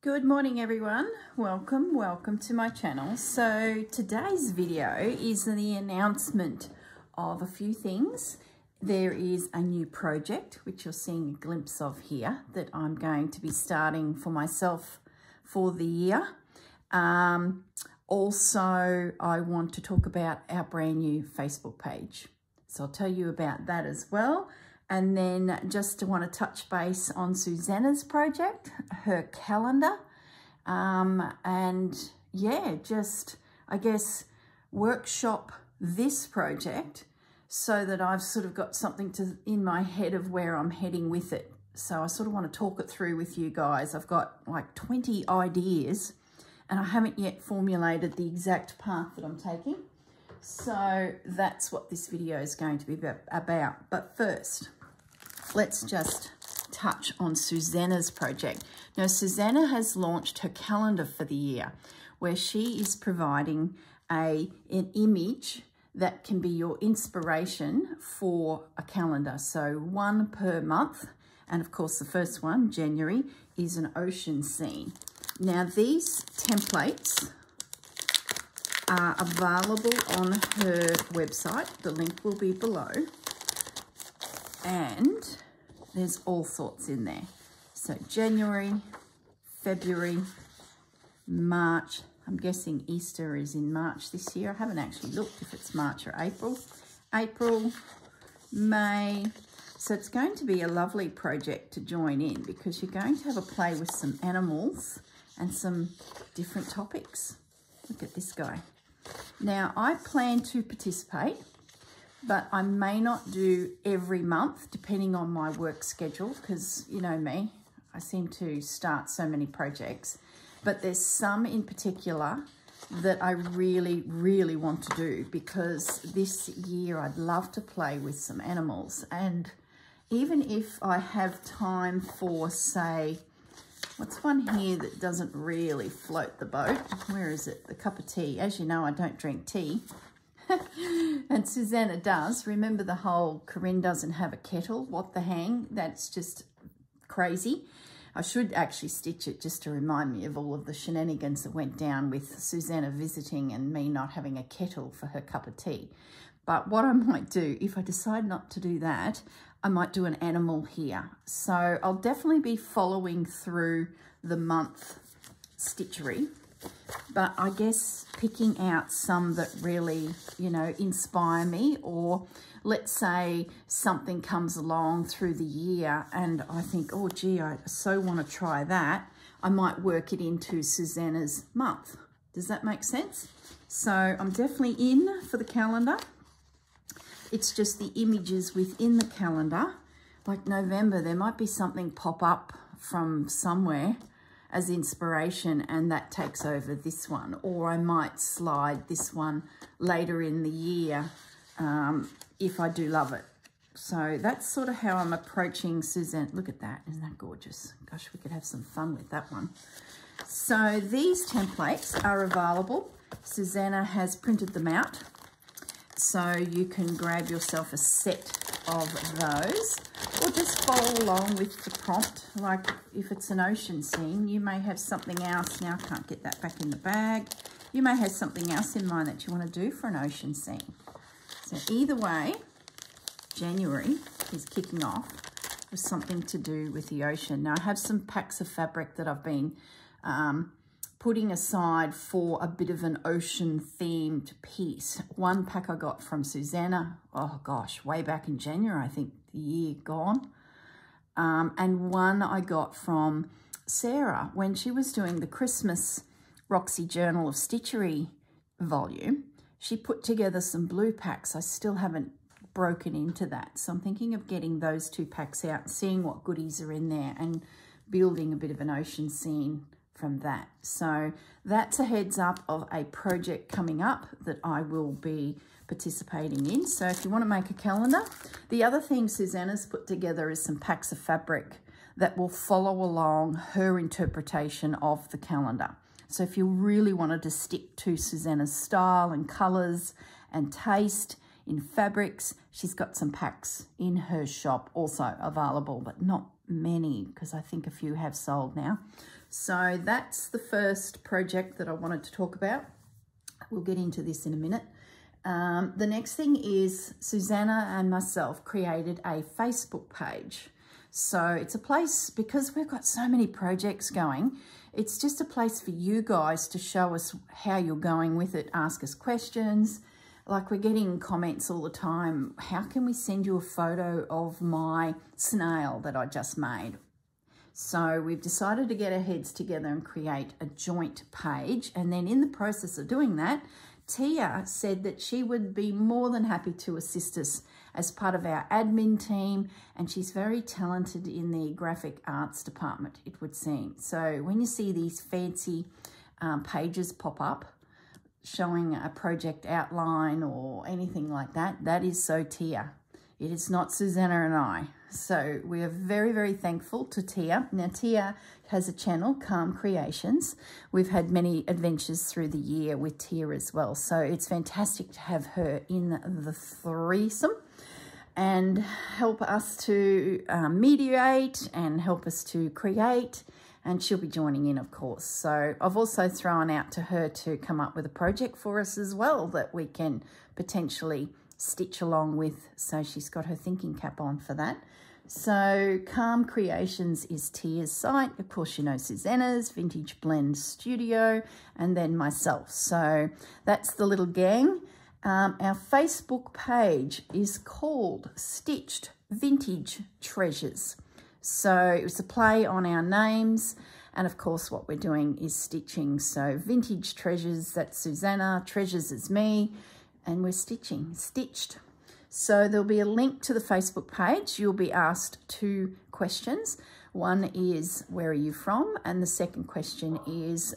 Good morning everyone, welcome to my channel. So today's video is the announcement of a few things. There is a new project which you're seeing a glimpse of here that I'm going to be starting for myself for the year. Also I want to talk about our brand new Facebook page, so I'll tell you about that as well. And then just to want to touch base on Susanna's project, her calendar, and yeah, just, I guess, workshop this project so that I've sort of got something in my head of where I'm heading with it. So I sort of want to talk it through with you guys. I've got like 20 ideas and I haven't yet formulated the exact path that I'm taking. So that's what this video is going to be about. But first, let's just touch on Susanna's project. Now, Susanna has launched her calendar for the year where she is providing an image that can be your inspiration for a calendar. So one per month. And of course, the first one, January, is an ocean scene. Now, these templates are available on her website. The link will be below. And there's all sorts in there. So January, February, March. I'm guessing Easter is in March this year. I haven't actually looked if it's March or April. April, May. So it's going to be a lovely project to join in because you're going to have a play with some animals and some different topics. Look at this guy. Now, I plan to participate, but I may not do every month depending on my work schedule because, you know me, I seem to start so many projects. But there's some in particular that I really, really want to do because this year I'd love to play with some animals. And even if I have time for, say, what's one here that doesn't really float the boat? Where is it? The cup of tea. As you know, I don't drink tea. And Susanna does. Remember the whole Corrine doesn't have a kettle? What the hang? That's just crazy. I should actually stitch it just to remind me of all of the shenanigans that went down with Susanna visiting and me not having a kettle for her cup of tea. But what I might do, if I decide not to do that, I might do an animal here. So I'll definitely be following through the month stitchery. But I guess picking out some that really, you know, inspire me, or let's say something comes along through the year and I think, oh gee, I so want to try that. I might work it into Susanna's month. Does that make sense? So I'm definitely in for the calendar. It's just the images within the calendar. Like November, there might be something pop up from somewhere as inspiration and that takes over this one, or I might slide this one later in the year if I do love it. So that's sort of how I'm approaching Susanna. Look at that, isn't that gorgeous? Gosh, we could have some fun with that one. So these templates are available. Susanna has printed them out, so you can grab yourself a set of those or just follow along with the prompt. Like if it's an ocean scene, you may have something else. Now I can't get that back in the bag. You may have something else in mind that you want to do for an ocean scene. So either way, January is kicking off with something to do with the ocean. Now I have some packs of fabric that I've been putting aside for a bit of an ocean themed piece. One pack I got from Susanna, oh gosh, way back in January, I think the year gone. And one I got from Sarah when she was doing the Christmas Roxy Journal of Stitchery volume. She put together some blue packs. I still haven't broken into that. So I'm thinking of getting those two packs out and seeing what goodies are in there and building a bit of an ocean scene from that. So that's a heads up of a project coming up that I will be participating in. So if you want to make a calendar, the other thing Susanna's put together is some packs of fabric that will follow along her interpretation of the calendar. So if you really wanted to stick to Susanna's style and colors and taste in fabrics. She's got some packs in her shop also available, but not many because I think a few have sold now. So that's the first project that I wanted to talk about. We'll get into this in a minute. The next thing is Susanna and myself created a Facebook page. So it's a place, because we've got so many projects going, it's just a place for you guys to show us how you're going with it, ask us questions. Like, we're getting comments all the time. How can we send you a photo of my snail that I just made? So we've decided to get our heads together and create a joint page. And then in the process of doing that, Tia said that she would be more than happy to assist us as part of our admin team. And she's very talented in the graphic arts department, it would seem. So when you see these fancy pages pop up, showing a project outline or anything like that, that is so Tia. It is not Susanna and I. So we are very, very thankful to Tia. Now, Tia has a channel, Calm Creations. We've had many adventures through the year with Tia as well. So it's fantastic to have her in the threesome and help us to mediate and help us to create. And she'll be joining in, of course. So I've also thrown out to her to come up with a project for us as well that we can potentially stitch along with. So she's got her thinking cap on for that. So Calm Creations is Tia's site. Of course, you know Susanna's, Vintage Blend Studio, and then myself. So that's the little gang. Our Facebook page is called Stitched Vintage Treasures. So it was a play on our names. And of course, what we're doing is stitching. So Vintage Treasures, that's Susanna. Treasures is me. And we're stitched. So there'll be a link to the Facebook page. You'll be asked 2 questions. One is, where are you from? And the second question is,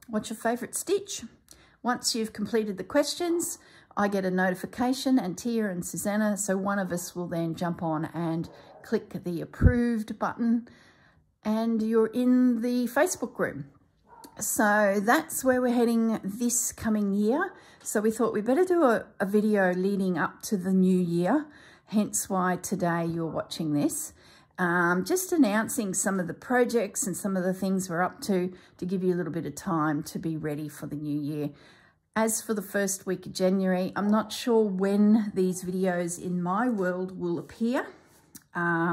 what's your favourite stitch? Once you've completed the questions, I get a notification, and Tia and Susanna, so one of us will then jump on and click the approved button, and you're in the Facebook group. So that's where we're heading this coming year. So we thought we better do a video leading up to the new year, hence why today you're watching this. Just announcing some of the projects and some of the things we're up to give you a little bit of time to be ready for the new year. As for the first week of January, I'm not sure when these videos in my world will appear.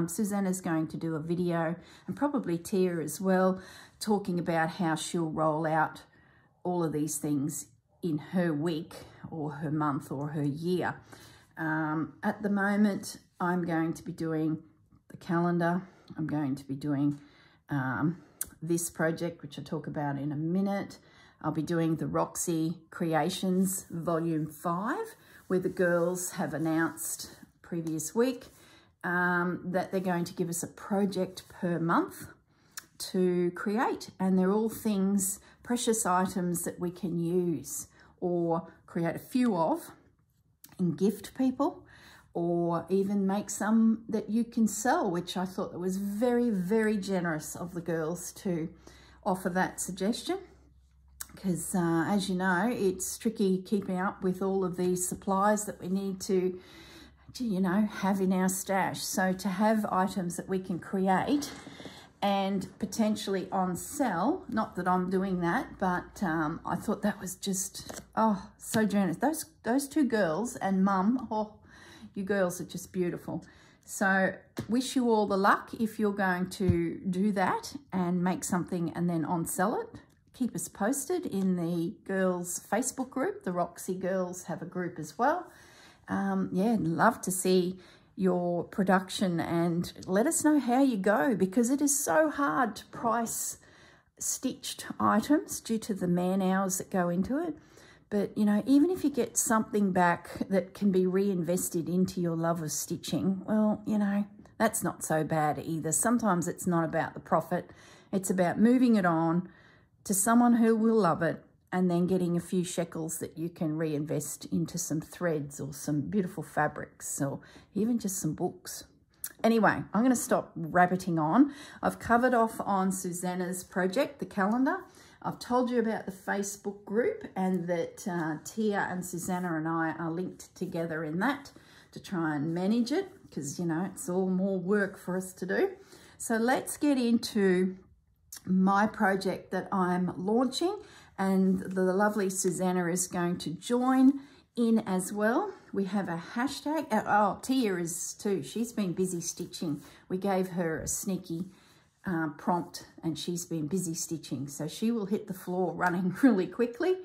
Susanna's going to do a video, and probably Tia as well, talking about how she'll roll out all of these things in her week or her month or her year. At the moment, I'm going to be doing the calendar. I'm going to be doing this project, which I'll talk about in a minute. I'll be doing the Roxy Creations Volume 5, where the girls have announced previous week that they're going to give us a project per month to create. And they're all things, precious items that we can use or create a few of and gift people, or even make some that you can sell, which I thought that was very, very generous of the girls to offer that suggestion. Because as you know, it's tricky keeping up with all of these supplies that we need to, you know, have in our stash. So to have items that we can create and potentially on sell, not that I'm doing that, but I thought that was just, oh, so generous. Those 2 girls and Mum, oh, you girls are just beautiful. So wish you all the luck if you're going to do that and make something and then on sell it. Keep us posted in the girls' Facebook group. The Roxy girls have a group as well. Yeah, love to see your production and let us know how you go, because it is so hard to price stitched items due to the man hours that go into it. But, you know, even if you get something back that can be reinvested into your love of stitching, well, you know, that's not so bad either. Sometimes it's not about the profit. It's about moving it on to someone who will love it, and then getting a few shekels that you can reinvest into some threads or some beautiful fabrics, or even just some books. Anyway, I'm going to stop rabbiting on. I've covered off on Susanna's project, the calendar. I've told you about the Facebook group and that Tia and Susanna and I are linked together in that to try and manage it because, you know, it's all more work for us to do. So let's get into my project that I'm launching, and the lovely Susanna is going to join in as well. We have a hashtag. Oh, Tia is too. She's been busy stitching. We gave her a sneaky prompt and she's been busy stitching, so she will hit the floor running really quickly.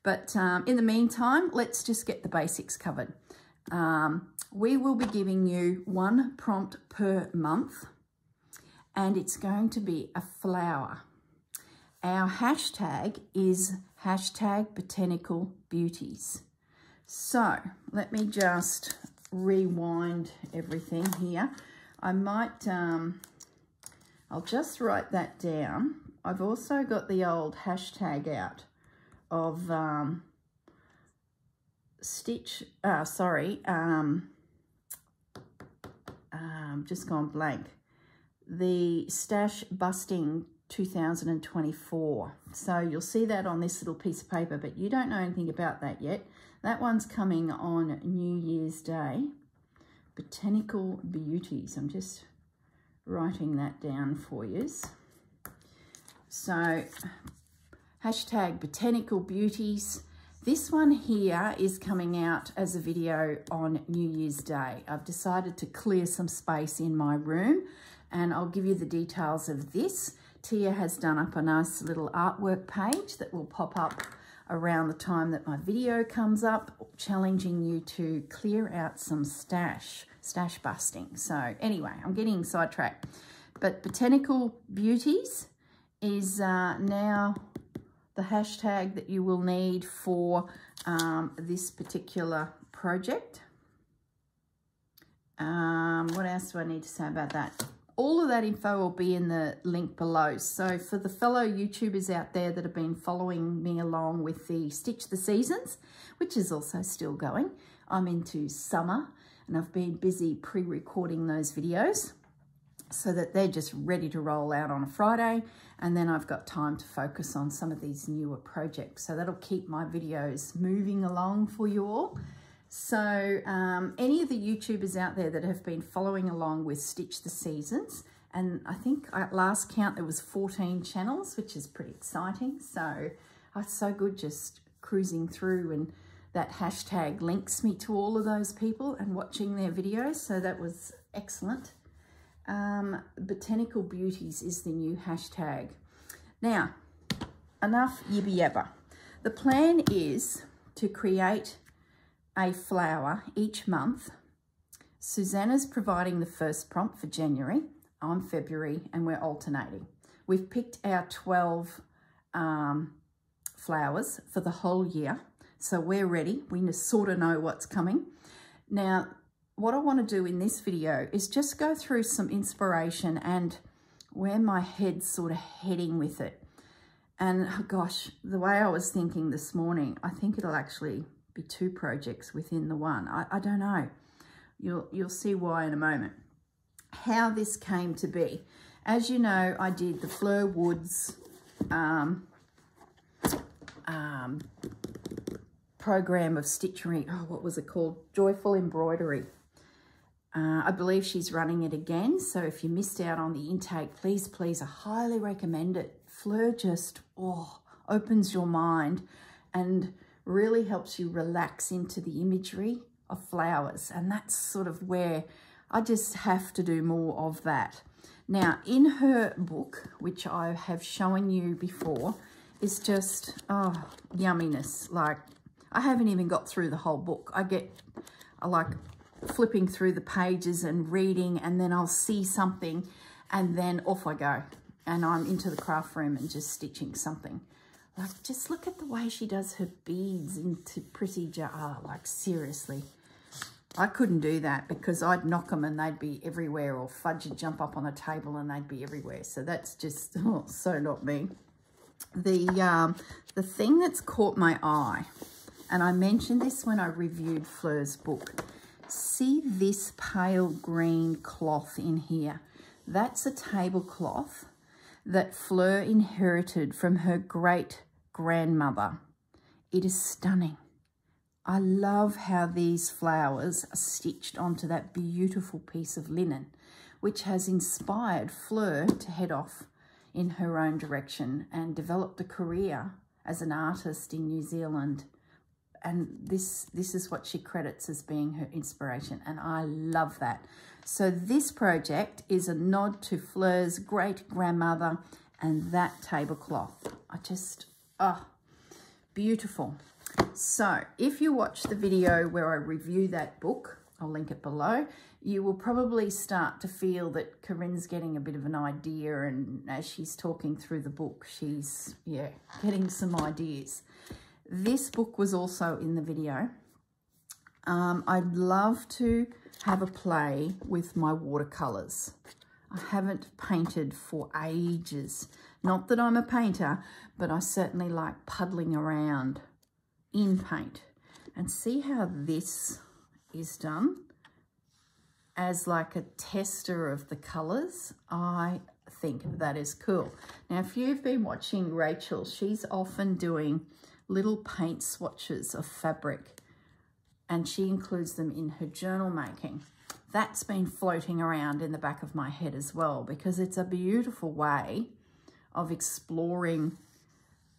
But in the meantime, let's just get the basics covered. We will be giving you one prompt per month, and it's going to be a flower. Our hashtag is hashtag Botanical Beauties. So let me just rewind everything here. I might, I'll just write that down. I've also got the old hashtag out of just gone blank. The Stash Busting 2024. So you'll see that on this little piece of paper, but you don't know anything about that yet. That one's coming on New Year's Day. Botanical Beauties. I'm just writing that down for you. So hashtag Botanical Beauties. This one here is coming out as a video on New Year's Day. I've decided to clear some space in my room, and I'll give you the details of this. Tia has done up a nice little artwork page that will pop up around the time that my video comes up, challenging you to clear out some stash busting. So anyway, I'm getting sidetracked. But Botanical Beauties is now the hashtag that you will need for this particular project. What else do I need to say about that? All of that info will be in the link below. So for the fellow YouTubers out there that have been following me along with the Stitch the Seasons, which is also still going, I'm into summer and I've been busy pre-recording those videos so that they're just ready to roll out on a Friday, and then I've got time to focus on some of these newer projects. So that'll keep my videos moving along for you all. So any of the YouTubers out there that have been following along with Stitch the Seasons, and I think at last count there was 14 channels, which is pretty exciting. So it's so good just cruising through, and that hashtag links me to all of those people and watching their videos. So that was excellent. Botanical Beauties is the new hashtag. Now, enough yibba yabba. The plan is to create a flower each month. Susanna's providing the first prompt for January. I'm February, and we're alternating. We've picked our 12 flowers for the whole year, so we're ready. We sort of know what's coming. Now, what I want to do in this video is just go through some inspiration and where my head's sort of heading with it. And oh gosh, the way I was thinking this morning, I think it'll actually be 2 projects within the one. I don't know. You'll see why in a moment. How this came to be. As you know, I did the Fleur Woods program of stitchery. Oh, what was it called? Joyful Embroidery. I believe she's running it again. So if you missed out on the intake, please, I highly recommend it. Fleur just opens your mind and really helps you relax into the imagery of flowers. And that's sort of where I just have to do more of that. Now, in her book, which I have shown you before, is just, yumminess. Like, I haven't even got through the whole book. I like flipping through the pages and reading, and then I'll see something, and then off I go. And I'm into the craft room and just stitching something. Like, just look at the way she does her beads into pretty jar. Like, seriously. I couldn't do that because I'd knock them and they'd be everywhere, or Fudge would jump up on a table and they'd be everywhere. So that's just so not me. The thing that's caught my eye, and I mentioned this when I reviewed Fleur's book. see this pale green cloth in here? That's a tablecloth that Fleur inherited from her great-grandmother. It is stunning. I love how these flowers are stitched onto that beautiful piece of linen, which has inspired Fleur to head off in her own direction and developed a career as an artist in New Zealand. And this is what she credits as being her inspiration, and I love that. So this project is a nod to Fleur's great-grandmother and that tablecloth. Beautiful. So if you watch the video where I review that book, I'll link it below, you will probably start to feel that Corrine's getting a bit of an idea, and as she's talking through the book, she's, getting some ideas. This book was also in the video. I'd love to have a play with my watercolours. I haven't painted for ages. Not that I'm a painter, but I certainly like puddling around in paint. And see how this is done as like a tester of the colours? I think that is cool. Now, if you've been watching Rachel, she's often doing little paint swatches of fabric, and she includes them in her journal making. That's been floating around in the back of my head as well, because it's a beautiful way of exploring,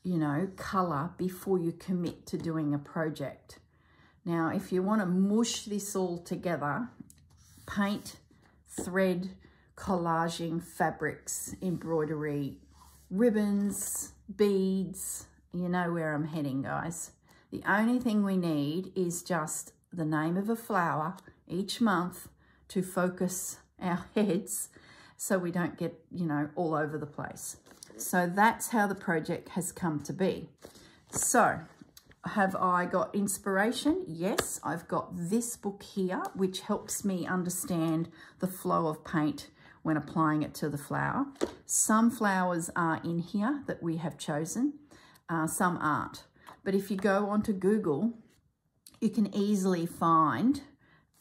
you know, colour before you commit to doing a project. Now, if you want to mush this all together, paint, thread, collaging, fabrics, embroidery, ribbons, beads, you know where I'm heading, guys. The only thing we need is just the name of a flower each month to focus our heads so we don't get, you know, all over the place. So that's how the project has come to be. So have I got inspiration? Yes, I've got this book here, which helps me understand the flow of paint when applying it to the flower. Some flowers are in here that we have chosen, some aren't. But if you go onto Google, you can easily find,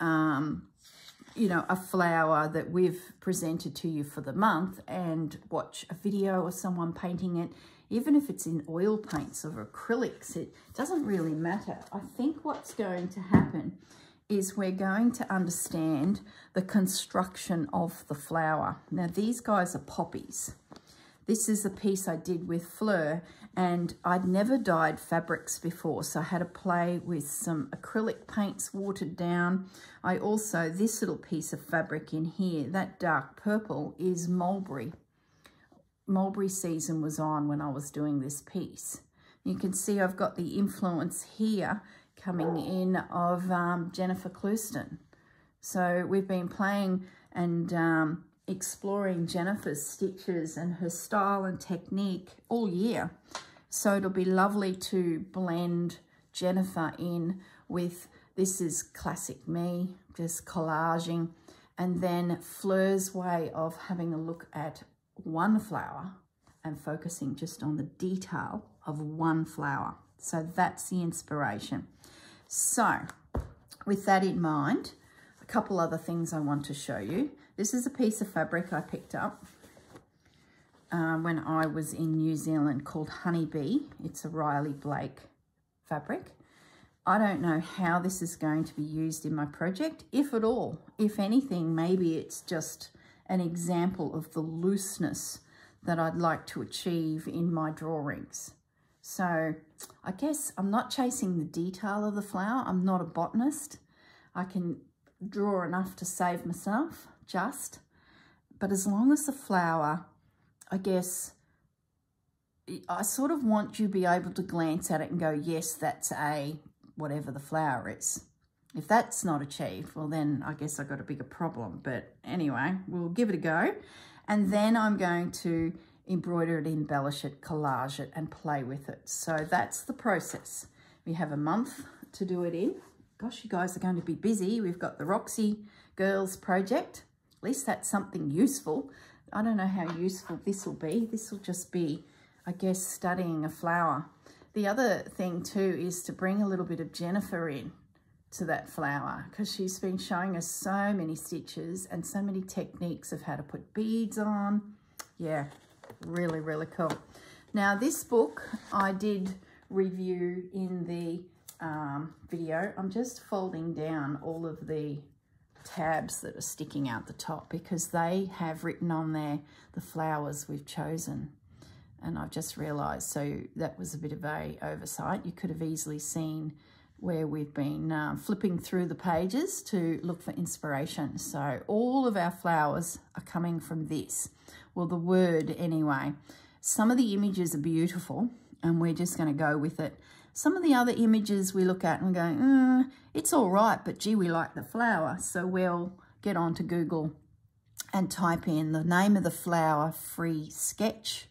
you know, a flower that we've presented to you for the month and watch a video of someone painting it. Even if it's in oil paints or acrylics, it doesn't really matter. I think what's going to happen is we're going to understand the construction of the flower. Now, these guys are poppies. This is a piece I did with Fleur, and I'd never dyed fabrics before, so I had to play with some acrylic paints watered down. I also, this little piece of fabric in here, that dark purple is mulberry. Mulberry season was on when I was doing this piece. You can see I've got the influence here coming in of Jennifer Clouston. So we've been playing and exploring Jennifer's stitches and her style and technique all year. So it'll be lovely to blend Jennifer in with, this is classic me, just collaging, and then Fleur's way of having a look at one flower and focusing just on the detail of one flower. So that's the inspiration. So with that in mind, a couple other things I want to show you. This is a piece of fabric I picked up when I was in New Zealand called Honeybee. It's a Riley Blake fabric. I don't know how this is going to be used in my project, if at all. If anything, maybe it's just an example of the looseness that I'd like to achieve in my drawings. So I guess I'm not chasing the detail of the flower. I'm not a botanist. I can draw enough to save myself, but as long as the flower, I guess, I sort of want you to be able to glance at it and go, yes, that's a whatever the flower is. If that's not achieved, well, then I guess I've got a bigger problem. But anyway, we'll give it a go. And then I'm going to embroider it, embellish it, collage it, and play with it. So that's the process. We have a month to do it in. Gosh, you guys are going to be busy. We've got the Roxy Girls project. At least that's something useful. I don't know how useful this will be. This will just be, I guess, studying a flower. The other thing too is to bring a little bit of Jennifer in to that flower, because she's been showing us so many stitches and so many techniques of how to put beads on. Yeah, really, really cool. Now, this book I did review in the video. I'm just folding down all of the tabs that are sticking out the top because they have written on there the flowers we've chosen. And I've just realised, so that was a bit of a oversight. You could have easily seen where we've been flipping through the pages to look for inspiration. So all of our flowers are coming from this. Well, the word anyway. Some of the images are beautiful and we're just going to go with it. Some of the other images we look at and go, it's all right, but gee, we like the flower. So we'll get on to Google and type in the name of the flower, free sketch,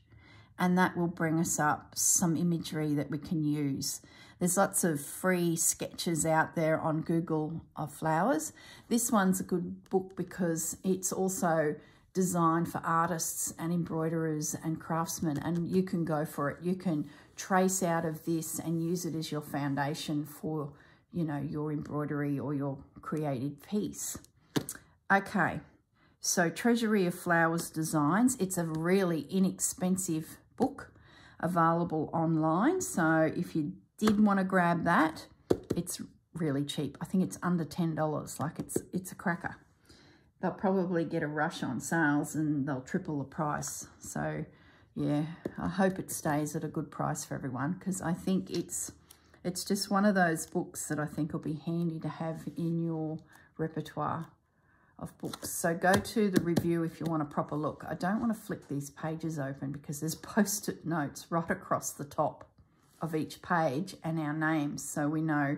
and that will bring us up some imagery that we can use. There's lots of free sketches out there on Google of flowers. This one's a good book because it's also designed for artists and embroiderers and craftsmen, and you can go for it. You can trace out of this and use it as your foundation for, you know, your embroidery or your creative piece. Okay, so Treasury of Flowers Designs. It's a really inexpensive book available online. So if you did want to grab that, it's really cheap. I think it's under $10. Like it's a cracker. They'll probably get a rush on sales and they'll triple the price. So yeah, I hope it stays at a good price for everyone, because I think it's just one of those books that I think will be handy to have in your repertoire of books. So go to the review if you want a proper look. I don't want to flick these pages open because there's post-it notes right across the top of each page and our names, so we know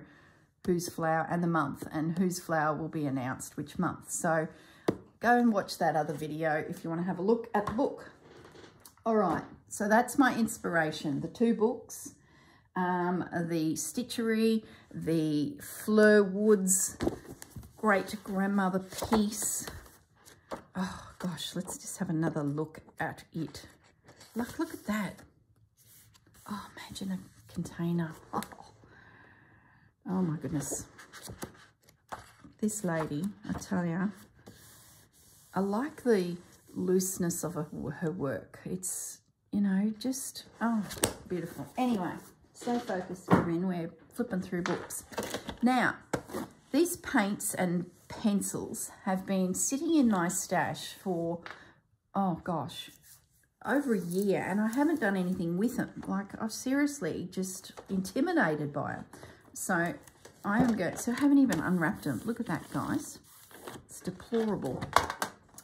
whose flower and the month and whose flower will be announced which month. So go and watch that other video if you want to have a look at the book. All right, so that's my inspiration. The two books, the Stitchery, the Fleur Woods Great Grandmother piece. Oh gosh, let's just have another look at it. Look at that. Oh, imagine a container. Oh my goodness. This lady, I tell you, I like the looseness of her work. It's, you know, just, oh, beautiful. Anyway, stay focused, Corrine. We're flipping through books. Now, these paints and pencils have been sitting in my stash for, oh gosh, over a year, and I haven't done anything with them. Like, I'm seriously just intimidated by them. So I am going, so I haven't even unwrapped them. Look at that, guys. It's deplorable.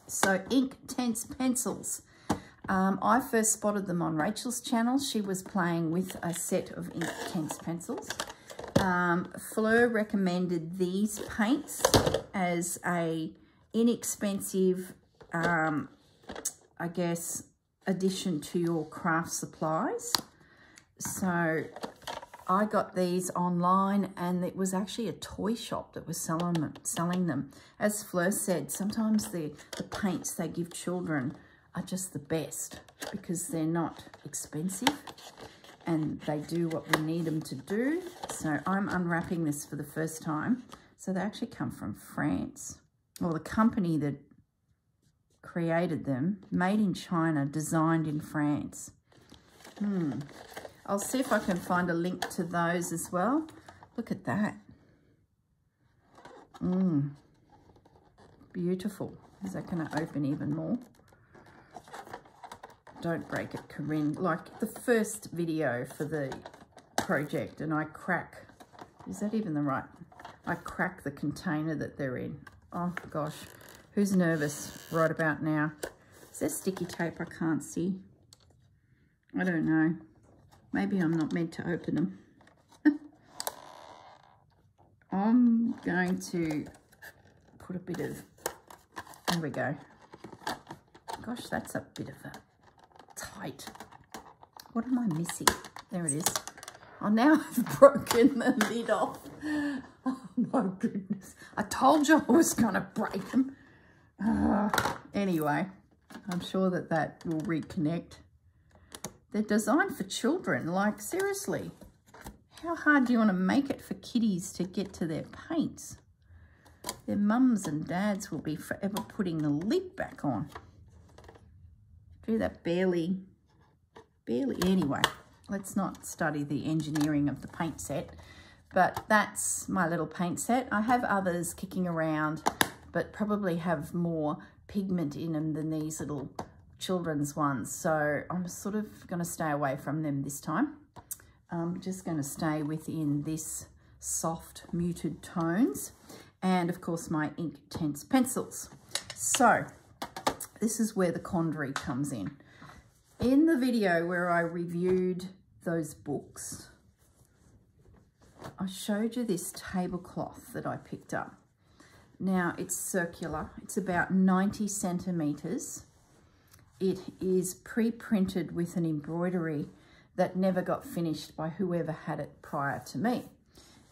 So Inktense pencils. I first spotted them on Rachel's channel. She was playing with a set of Inktense pencils. Fleur recommended these paints as a inexpensive, I guess, addition to your craft supplies. So I got these online, and it was actually a toy shop that was selling them. As Fleur said, sometimes the paints they give children are just the best because they're not expensive and they do what we need them to do. So I'm unwrapping this for the first time. So they actually come from France. Well, the company that created them, made in China, designed in France. I'll see if I can find a link to those as well. Look at that. Beautiful. Is that going to open even more? Don't break it, Corrine. Like the first video for the project, and I crack, is that even the right? I crack the container that they're in. Oh gosh, who's nervous right about now? Is there sticky tape I can't see? I don't know. Maybe I'm not meant to open them. I'm going to put a bit of, there we go. Gosh, that's a bit of a tight. What am I missing? There it is. Oh, now I've broken the lid off. Oh my goodness. I told you I was going to break them. Anyway, I'm sure that will reconnect. They're designed for children. Like, seriously, How hard do you want to make it for kiddies to get to their paints? Their mums and dads will be forever putting the lid back on. Do that barely. Anyway, let's not study the engineering of the paint set, but that's my little paint set. I have others kicking around, but probably have more pigment in them than these little children's ones. So I'm sort of going to stay away from them this time. I'm just going to stay within this soft muted tones. And of course my Inktense pencils. So this is where the Convery comes in. In the video where I reviewed those books, I showed you this tablecloth that I picked up. Now it's circular, it's about 90 centimeters. It is pre-printed with an embroidery that never got finished by whoever had it prior to me.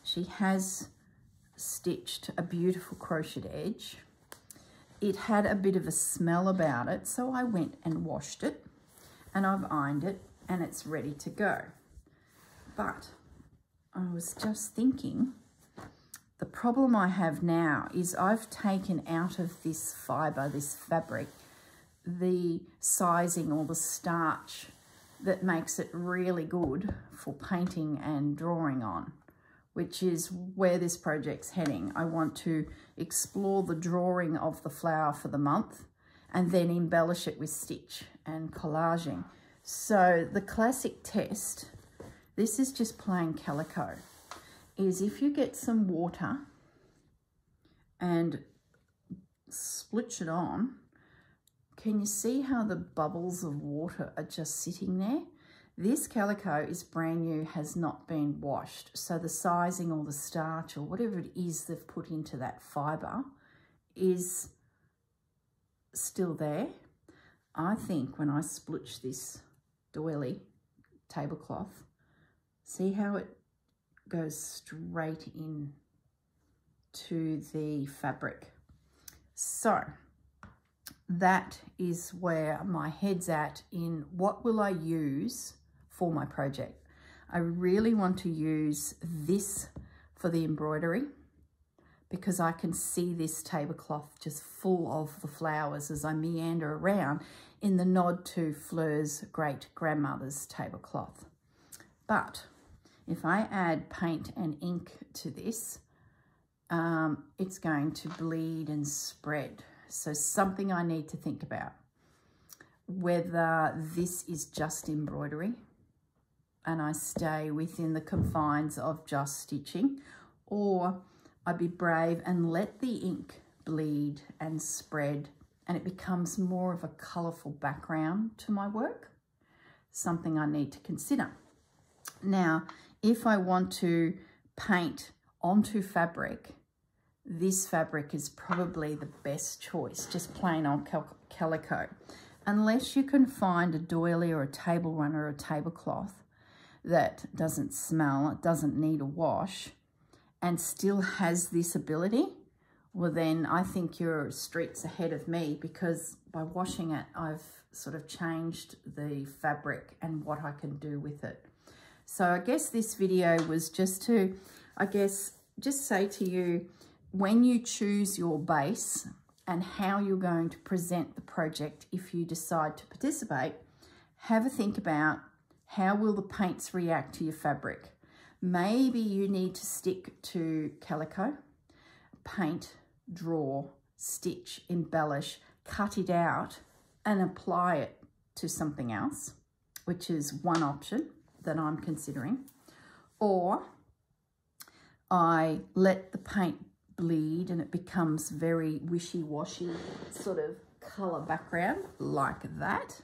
She has stitched a beautiful crocheted edge. It had a bit of a smell about it, so I went and washed it, and I've ironed it, and it's ready to go. But I was just thinking, the problem I have now is I've taken out of this fibre, this fabric, the sizing or the starch that makes it really good for painting and drawing on, which is where this project's heading. I want to explore the drawing of the flower for the month and then embellish it with stitch and collaging. So the classic test, this is just plain calico, is if you get some water and splitch it on, can you see how the bubbles of water are just sitting there? This calico is brand new, has not been washed. So the sizing or the starch or whatever it is they've put into that fibre is still there. I think when I splitch this doily tablecloth, see how it goes straight in to the fabric. So that is where my head's at in what will I use for my project. I really want to use this for the embroidery because I can see this tablecloth just full of the flowers as I meander around in the nod to Fleur's great-grandmother's tablecloth. But if I add paint and ink to this, it's going to bleed and spread. So something I need to think about, whether this is just embroidery and I stay within the confines of just stitching, or I be brave and let the ink bleed and spread and it becomes more of a colourful background to my work. Something I need to consider. Now, if I want to paint onto fabric, this fabric is probably the best choice, just plain old calico. Unless you can find a doily or a table runner or a tablecloth that doesn't smell, it doesn't need a wash, and still has this ability, well then I think you're streets ahead of me, because by washing it, I've sort of changed the fabric and what I can do with it. So I guess this video was just to, just say to you, when you choose your base and how you're going to present the project, if you decide to participate, have a think about how will the paints react to your fabric. Maybe you need to stick to calico, paint, draw, stitch, embellish, cut it out and apply it to something else, which is one option that I'm considering. Or I let the paint bleed and it becomes very wishy-washy sort of colour background like that.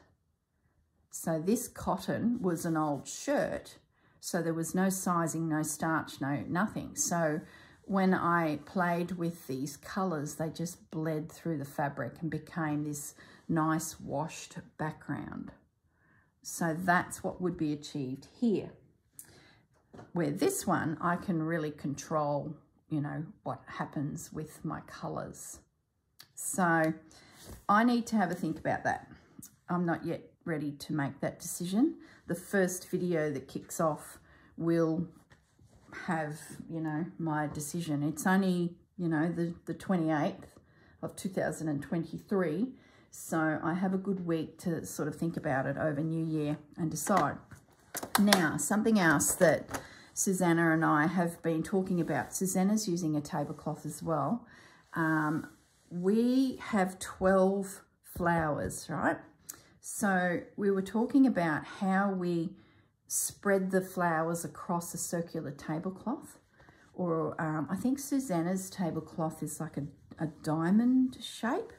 So this cotton was an old shirt, so there was no sizing, no starch, no nothing. So when I played with these colours, they just bled through the fabric and became this nice washed background. So that's what would be achieved here. Where this one, I can really control, you know, what happens with my colours. So I need to have a think about that. I'm not yet ready to make that decision. The first video that kicks off will have, you know, my decision. It's only, you know, the 28th of 2023. So I have a good week to sort of think about it over New Year and decide. Now, something else that Susanna and I have been talking about. Susanna's using a tablecloth as well. We have 12 flowers, right? So we were talking about how we spread the flowers across a circular tablecloth, or I think Susanna's tablecloth is like a diamond shape.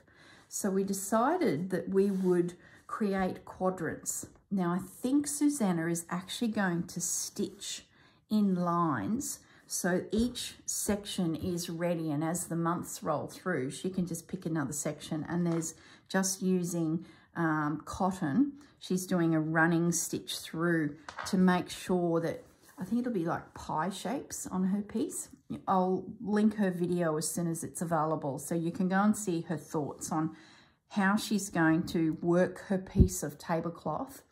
So we decided that we would create quadrants. Now I think Susanna is actually going to stitch in lines, so each section is ready, and as the months roll through she can just pick another section. And there's just using cotton, she's doing a running stitch through to make sure that, I think it'll be like pie shapes on her piece. I'll link her video as soon as it's available, so you can go and see her thoughts on how she's going to work her piece of tablecloth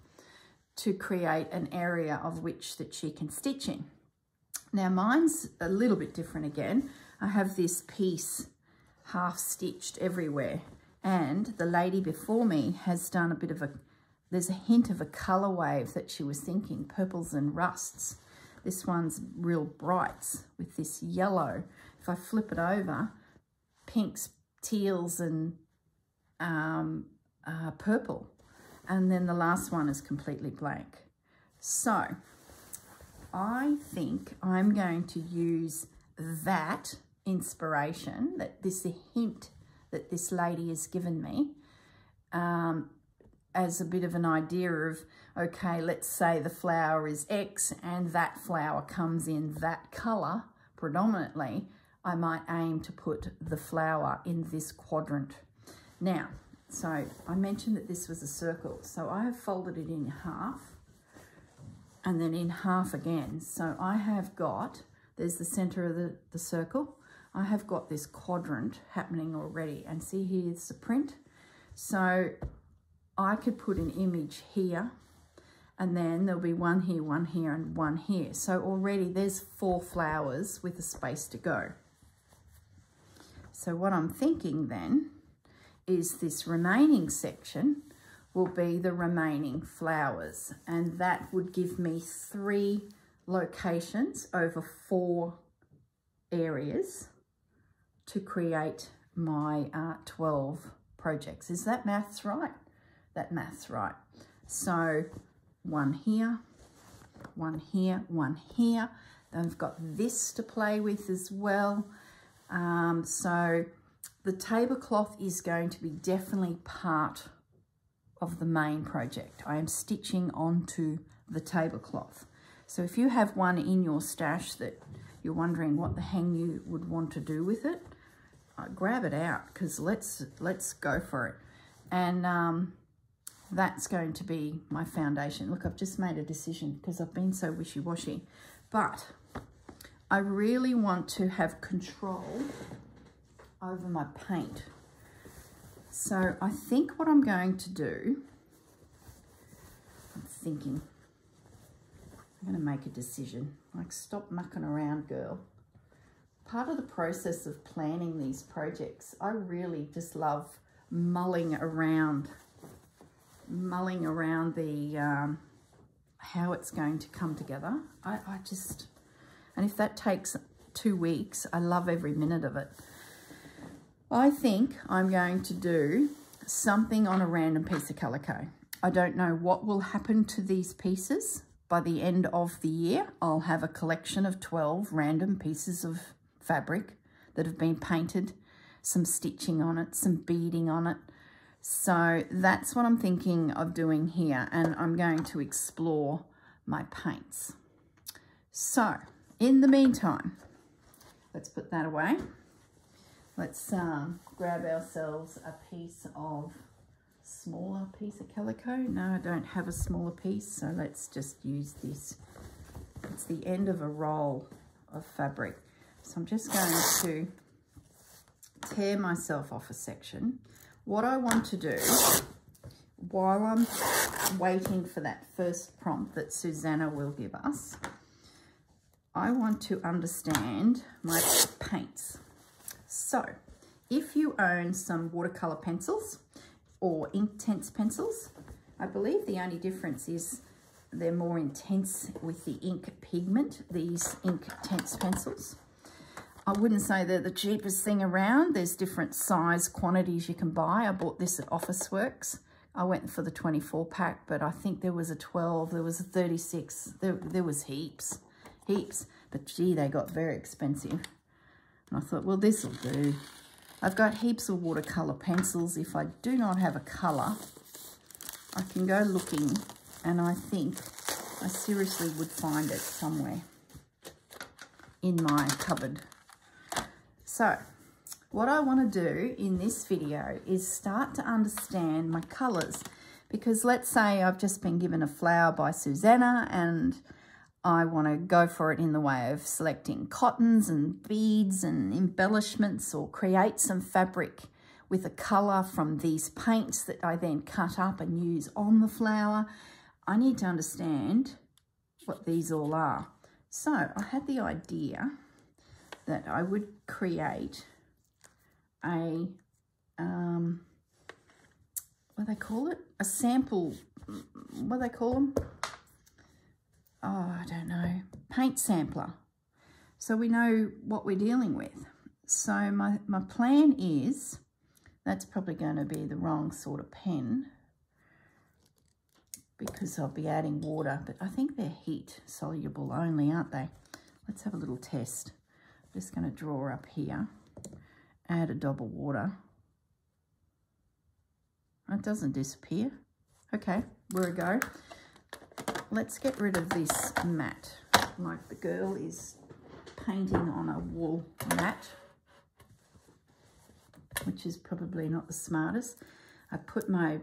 to create an area of which that she can stitch in. Now mine's a little bit different again. I have this piece half stitched everywhere, and the lady before me has done a bit of there's a hint of a colour wave that she was thinking, purples and rusts. This one's real brights with this yellow. If I flip it over, pinks, teals and purple. And then the last one is completely blank. So I think I'm going to use that inspiration, that this hint that this lady has given me, as a bit of an idea of, okay, let's say the flower is X and that flower comes in that colour predominantly. I might aim to put the flower in this quadrant. Now, so I mentioned that this was a circle, so I have folded it in half and then in half again. So I have got, there's the centre of the circle, I have got this quadrant happening already, and see here's the print. So I could put an image here, and then there'll be one here, and one here. So already there's 4 flowers with a space to go. So what I'm thinking then is this remaining section will be the remaining flowers, and that would give me 3 locations over 4 areas to create my 12 projects. Is that maths right? That math's right. So one here, one here, one here. Then I've got this to play with as well. So the tablecloth is going to be definitely part of the main project. I am stitching onto the tablecloth. So if you have one in your stash that you're wondering what the hell you would want to do with it, grab it out, because let's go for it. And that's going to be my foundation. Look, I've just made a decision because I've been so wishy-washy, but I really want to have control over my paint. So I think what I'm going to do, I'm thinking, I'm going to make a decision. Like, stop mucking around, girl. Part of the process of planning these projects, I really just love mulling around the how it's going to come together. I just, and if that takes 2 weeks, I love every minute of it. I think I'm going to do something on a random piece of calico. I don't know what will happen to these pieces. By the end of the year, I'll have a collection of 12 random pieces of fabric that have been painted, some stitching on it, some beading on it. So that's what I'm thinking of doing here, and I'm going to explore my paints. So in the meantime, let's put that away. Let's grab ourselves a smaller piece of calico. No, I don't have a smaller piece, so let's just use this. It's the end of a roll of fabric. So I'm just going to tear myself off a section. What I want to do, while I'm waiting for that first prompt that Susanna will give us, I want to understand my paints. So if you own some watercolour pencils or Inktense pencils, I believe the only difference is they're more intense with the ink pigment, these Inktense pencils. I wouldn't say they're the cheapest thing around. There's different size quantities you can buy. I bought this at Officeworks. I went for the 24 pack, but I think there was a 12, there was a 36, there was heaps. But gee, they got very expensive. And I thought, well, this will do. I've got heaps of watercolour pencils. If I do not have a colour, I can go looking, and I think I seriously would find it somewhere in my cupboard. So what I want to do in this video is start to understand my colours, because let's say I've just been given a flower by Susanna and I want to go for it in the way of selecting cottons and beads and embellishments, or create some fabric with a colour from these paints that I then cut up and use on the flower. I need to understand what these all are. So I had the idea that I would create a, what do they call it? A sample, what do they call them? Oh, I don't know. Paint sampler. So we know what we're dealing with. So my plan is, that's probably going to be the wrong sort of pen because I'll be adding water, but I think they're heat soluble only, aren't they? Let's have a little test. I'm just going to draw up here, add a dab of water. It doesn't disappear. Okay, where we go. Let's get rid of this mat, like the girl is painting on a wool mat, which is probably not the smartest. I put my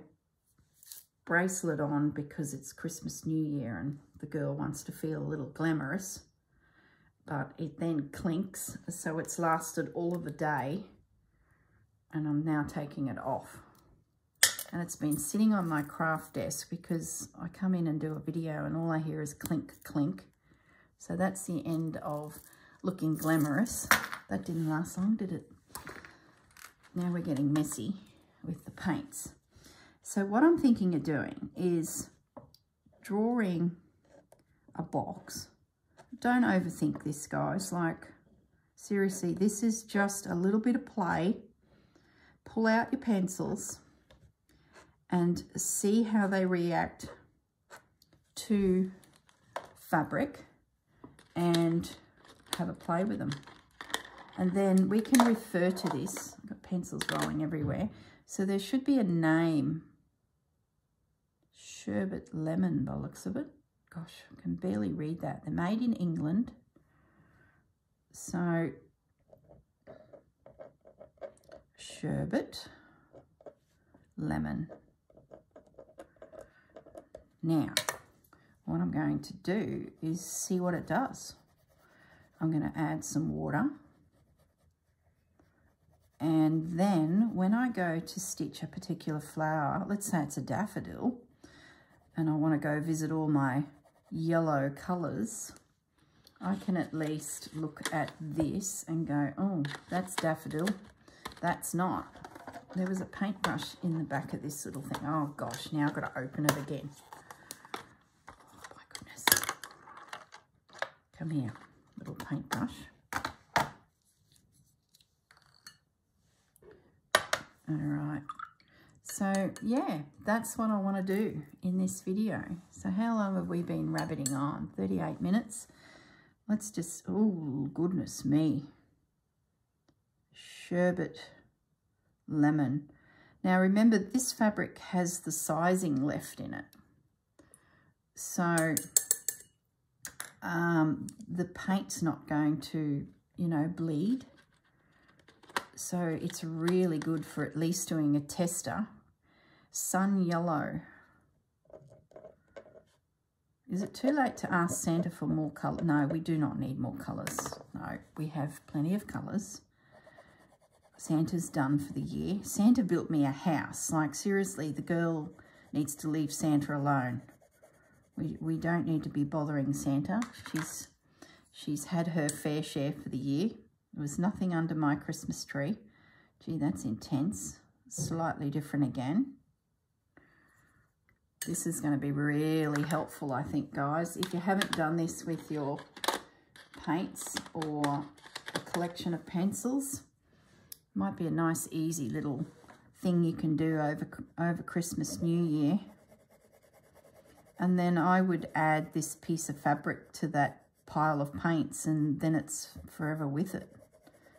bracelet on because it's Christmas, New Year, and the girl wants to feel a little glamorous, but it then clinks, so it's lasted all of the day, and I'm now taking it off. And it's been sitting on my craft desk because I come in and do a video and all I hear is clink, clink. So that's the end of looking glamorous. That didn't last long, did it? Now we're getting messy with the paints. So what I'm thinking of doing is drawing a box. Don't overthink this, guys. Like, seriously, this is just a little bit of play. Pull out your pencils and see how they react to fabric and have a play with them. And then we can refer to this. I've got pencils rolling everywhere. So there should be a name. Sherbet lemon by the looks of it. Gosh, I can barely read that. They're made in England. So, sherbet lemon. Now, what I'm going to do is see what it does. I'm going to add some water. And then when I go to stitch a particular flower, let's say it's a daffodil, and I want to go visit all my yellow colours, I can at least look at this and go, oh, that's daffodil, that's not. There was a paintbrush in the back of this little thing. Oh gosh, now I've got to open it again. Oh my goodness. Come here, little paintbrush. All right. So yeah, that's what I want to do in this video. So how long have we been rabbiting on? 38 minutes. Let's just, oh goodness me. Sherbet lemon. Now remember, this fabric has the sizing left in it. So the paint's not going to, you know, bleed. So it's really good for at least doing a tester. Sun yellow. Is it too late to ask Santa for more colour? No, we do not need more colours. No, we have plenty of colours. Santa's done for the year. Santa built me a house. Like, seriously, the girl needs to leave Santa alone. We don't need to be bothering Santa. She's had her fair share for the year. There was nothing under my Christmas tree. Gee, that's intense. Slightly different again. This is going to be really helpful, I think, guys. If you haven't done this with your paints or a collection of pencils, might be a nice, easy little thing you can do over Christmas, New Year. And then I would add this piece of fabric to that pile of paints, and then it's forever with it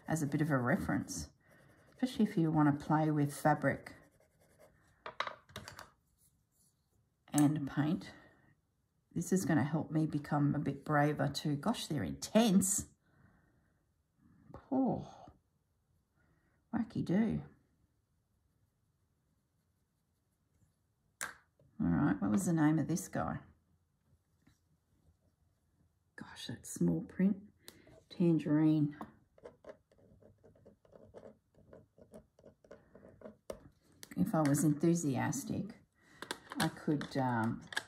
as a bit of a reference, especially if you want to play with fabric and paint. This is going to help me become a bit braver too. Gosh, they're intense. Oh, wacky-do. All right, what was the name of this guy? Gosh, that small print. Tangerine. If I was enthusiastic, I could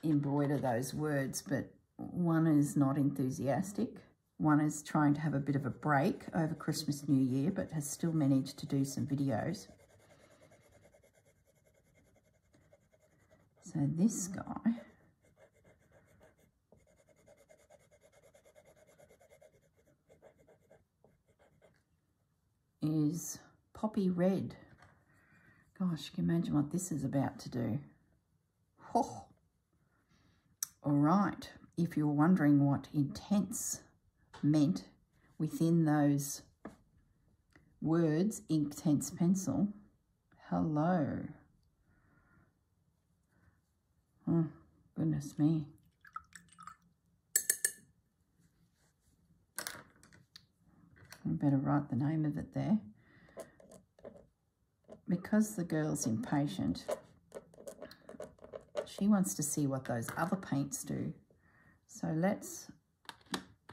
embroider those words, but one is not enthusiastic. One is trying to have a bit of a break over Christmas, New Year, but has still managed to do some videos. So this guy is poppy red. Gosh, can you imagine what this is about to do? Oh. All right, if you're wondering what intense meant within those words, Inktense pencil, hello. Oh, goodness me. I better write the name of it there. Because the girl's impatient, she wants to see what those other paints do. So let's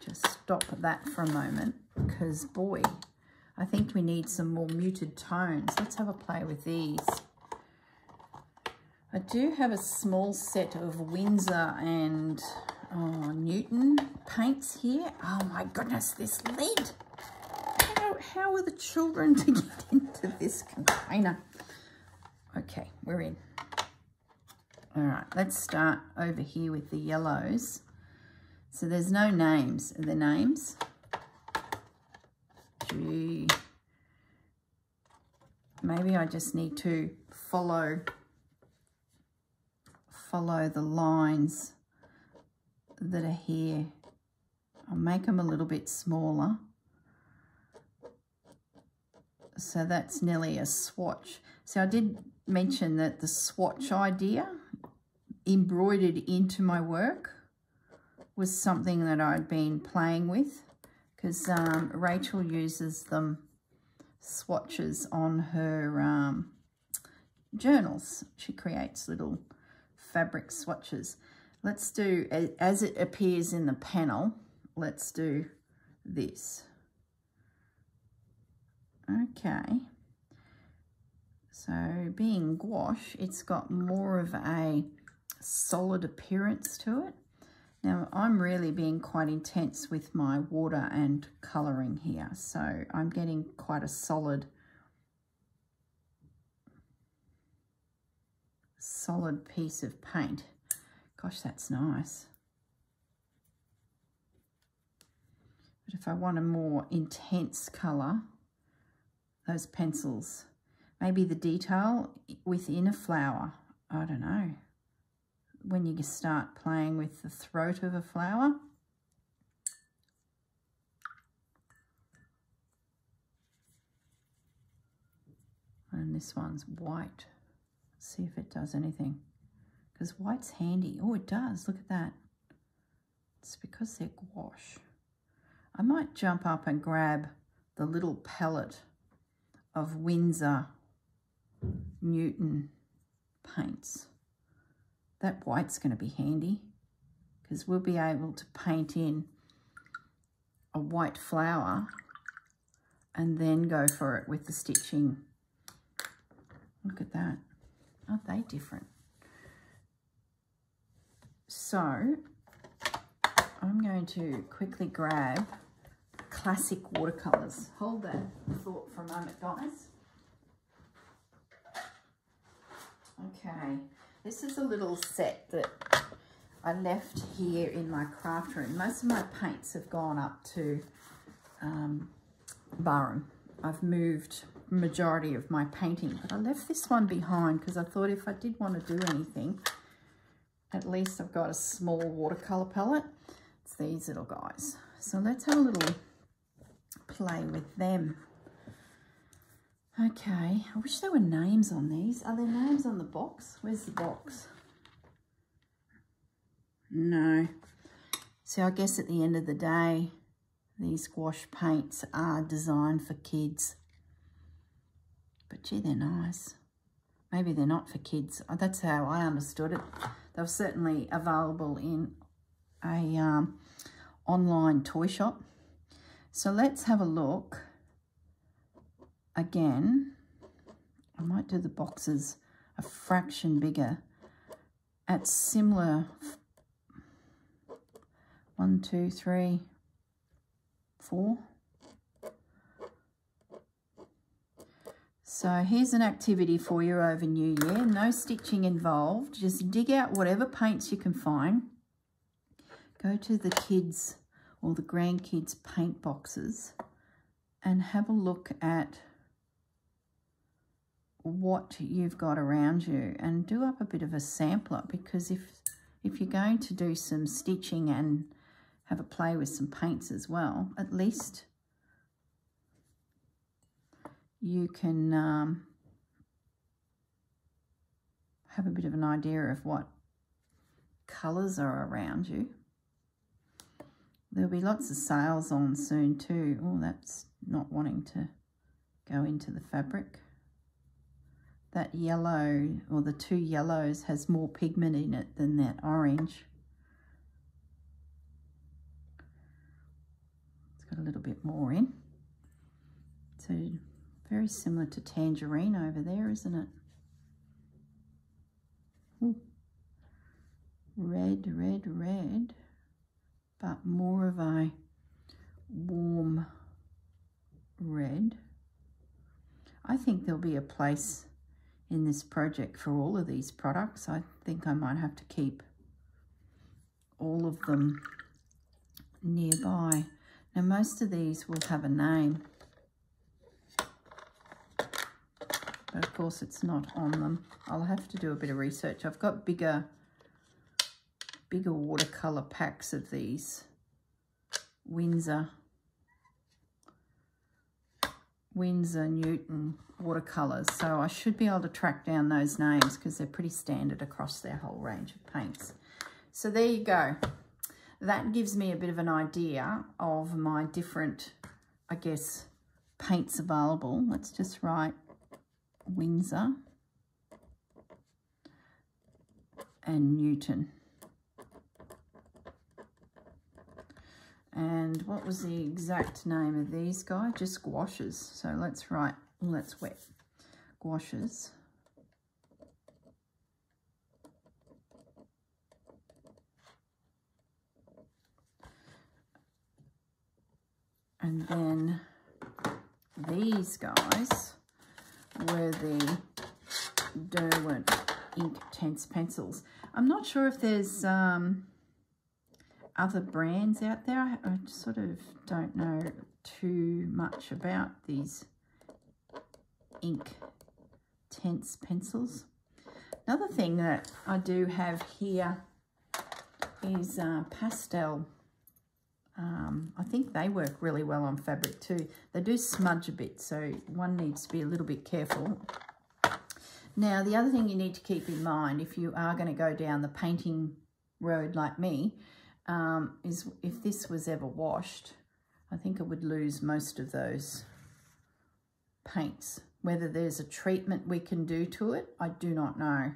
just stop that for a moment, because boy, I think we need some more muted tones. Let's have a play with these. I do have a small set of Windsor and Newton paints here. Oh my goodness, this lid. How are the children to get into this container? Okay, we're in. All right, let's start over here with the yellows. So there's no names. Are there names? Gee. Maybe I just need to follow the lines that are here. I'll make them a little bit smaller. So that's nearly a swatch. So I did mention that the swatch idea embroidered into my work was something that I'd been playing with, because Rachel uses them swatches on her journals. She creates little fabric swatches. Let's do, as it appears in the panel, let's do this. Okay, so being gouache, it's got more of a solid appearance to it. Now, I'm really being quite intense with my water and colouring here, so I'm getting quite a solid piece of paint. Gosh, that's nice. But if I want a more intense colour, those pencils, maybe the detail within a flower, I don't know. When you start playing with the throat of a flower. And this one's white. Let's see if it does anything. Because white's handy. Oh, it does. Look at that. It's because they're gouache. I might jump up and grab the little palette of Windsor Newton paints. That white's going to be handy, because we'll be able to paint in a white flower and then go for it with the stitching. Look at that. Aren't they different? So I'm going to quickly grab classic watercolours. Hold that thought for a moment, guys. Okay, this is a little set that I left here in my craft room. Most of my paints have gone up to Barham. I've moved majority of my painting, but I left this one behind because I thought if I did want to do anything, at least I've got a small watercolour palette. It's these little guys. So let's have a little play with them. Okay, I wish there were names on these. Are there names on the box? Where's the box? No. So I guess at the end of the day, these gouache paints are designed for kids. But gee, they're nice. Maybe they're not for kids. That's how I understood it. They're certainly available in a online toy shop. So let's have a look. Again, I might do the boxes a fraction bigger at similar 1, 2, 3, 4. So here's an activity for you over New Year. No stitching involved. Just dig out whatever paints you can find. Go to the kids' or the grandkids' paint boxes and have a look at what you've got around you and do up a bit of a sampler, because if you're going to do some stitching and have a play with some paints as well, at least you can have a bit of an idea of what colours are around you. There'll be lots of sales on soon too. Oh, that's not wanting to go into the fabric. That yellow, or the 2 yellows, has more pigment in it than that orange. It's got a little bit more in. So very similar to tangerine over there, isn't it? Ooh. Red, red, red, but more of a warm red. I think there'll be a place in this project for all of these products. I think I might have to keep all of them nearby. Now most of these will have a name, but of course it's not on them. I'll have to do a bit of research. I've got bigger watercolour packs of these Windsor Newton watercolours, so I should be able to track down those names because they're pretty standard across their whole range of paints. So there you go. That gives me a bit of an idea of my different, I guess, paints available. Let's just write Windsor and Newton. And what was the exact name of these guys? Just Gouaches. So let's write, let's wet Gouaches. And then these guys were the Derwent Inktense pencils. I'm not sure if there's other brands out there. I sort of don't know too much about these Inktense pencils. Another thing that I do have here is pastel. I think they work really well on fabric too. They do smudge a bit, so one needs to be a little bit careful. Now, the other thing you need to keep in mind if you are going to go down the painting road like me, is if this was ever washed, I think it would lose most of those paints. Whether there's a treatment we can do to it, I do not know.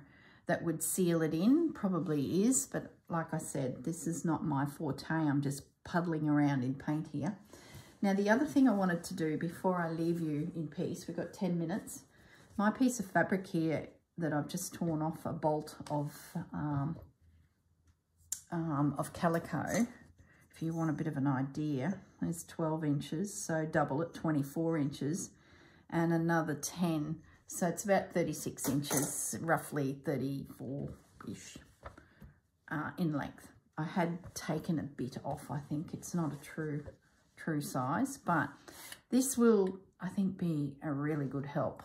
That would seal it in, probably is, but like I said, this is not my forte. I'm just puddling around in paint here. Now, the other thing I wanted to do before I leave you in peace, we've got 10 minutes. My piece of fabric here that I've just torn off a bolt of calico if you want a bit of an idea, there's 12 inches, so double it, 24 inches, and another 10. So it's about 36 inches, roughly 34-ish in length. I had taken a bit off, I think. It's not a true size, but this will, I think, be a really good help.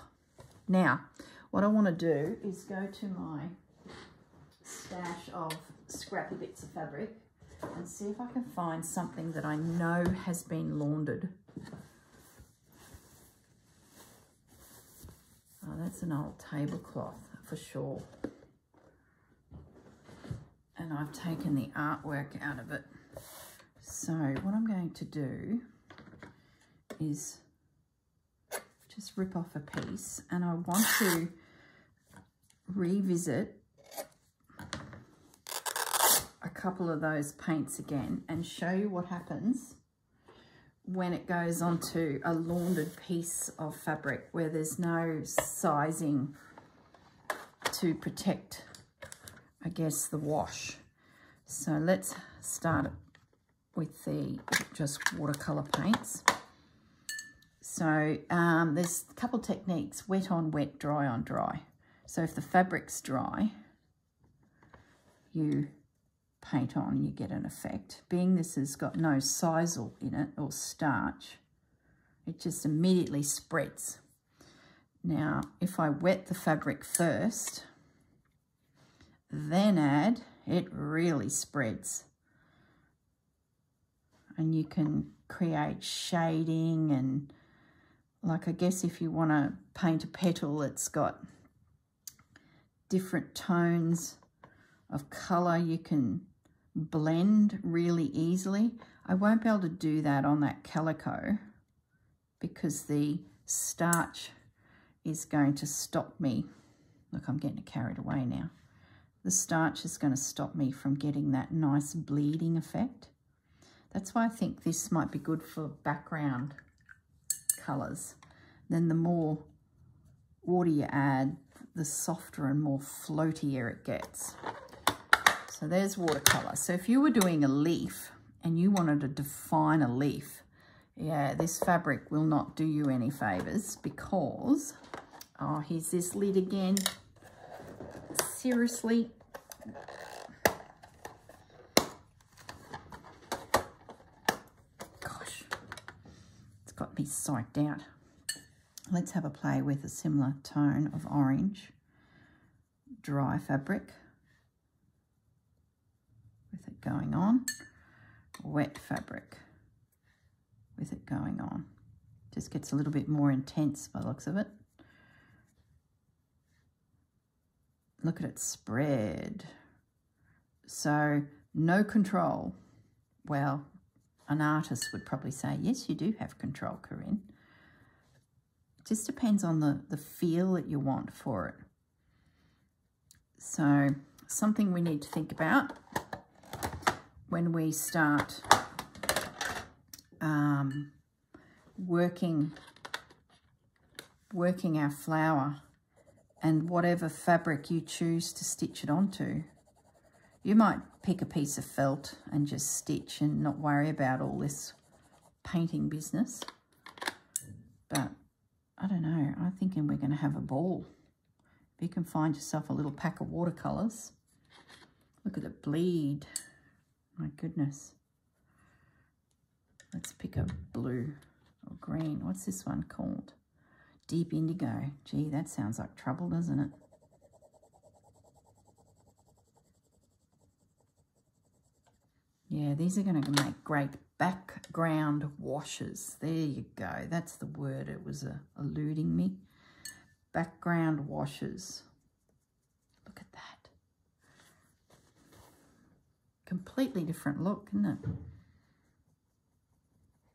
Now, what I want to do is go to my stash of scrappy bits of fabric and see if I can find something that I know has been laundered. Oh, that's an old tablecloth for sure. And I've taken the artwork out of it. So what I'm going to do is just rip off a piece, and I want to revisit a couple of those paints again and show you what happens when it goes onto a laundered piece of fabric where there's no sizing to protect, I guess, the wash. So let's start with the just watercolour paints. So there's a couple techniques: wet on wet, dry on dry. So if the fabric's dry, you paint on and you get an effect. Being this has got no sisal in it or starch, it just immediately spreads. Now, if I wet the fabric first, then add, it really spreads. And you can create shading and, like, I guess if you want to paint a petal that's got different tones of colour, you can blend really easily. I won't be able to do that on that calico because the starch is going to stop me. Look, I'm getting carried away now. The starch is going to stop me from getting that nice bleeding effect. That's why I think this might be good for background colours. Then the more water you add, the softer and more floatier it gets. So there's watercolour. So if you were doing a leaf and you wanted to define a leaf, yeah, this fabric will not do you any favours because, oh, here's this lid again. Seriously. Gosh, it's got me psyched out. Let's have a play with a similar tone of orange. Dry fabric. With it going on. Wet fabric. With it going on. Just gets a little bit more intense by the looks of it. Look at it spread. So no control. Well, an artist would probably say, yes, you do have control, Corrine. It just depends on the feel that you want for it. So something we need to think about when we start working our flower and whatever fabric you choose to stitch it onto. You might pick a piece of felt and just stitch and not worry about all this painting business. But I don't know, I'm thinking we're going to have a ball. If you can find yourself a little pack of watercolours. Look at it bleed. My goodness. Let's pick a blue or green. What's this one called? Deep indigo. Gee, that sounds like trouble, doesn't it? Yeah, these are going to make great background washes. There you go. That's the word. It was eluding me. Background washes. Look at that. Completely different look, isn't it?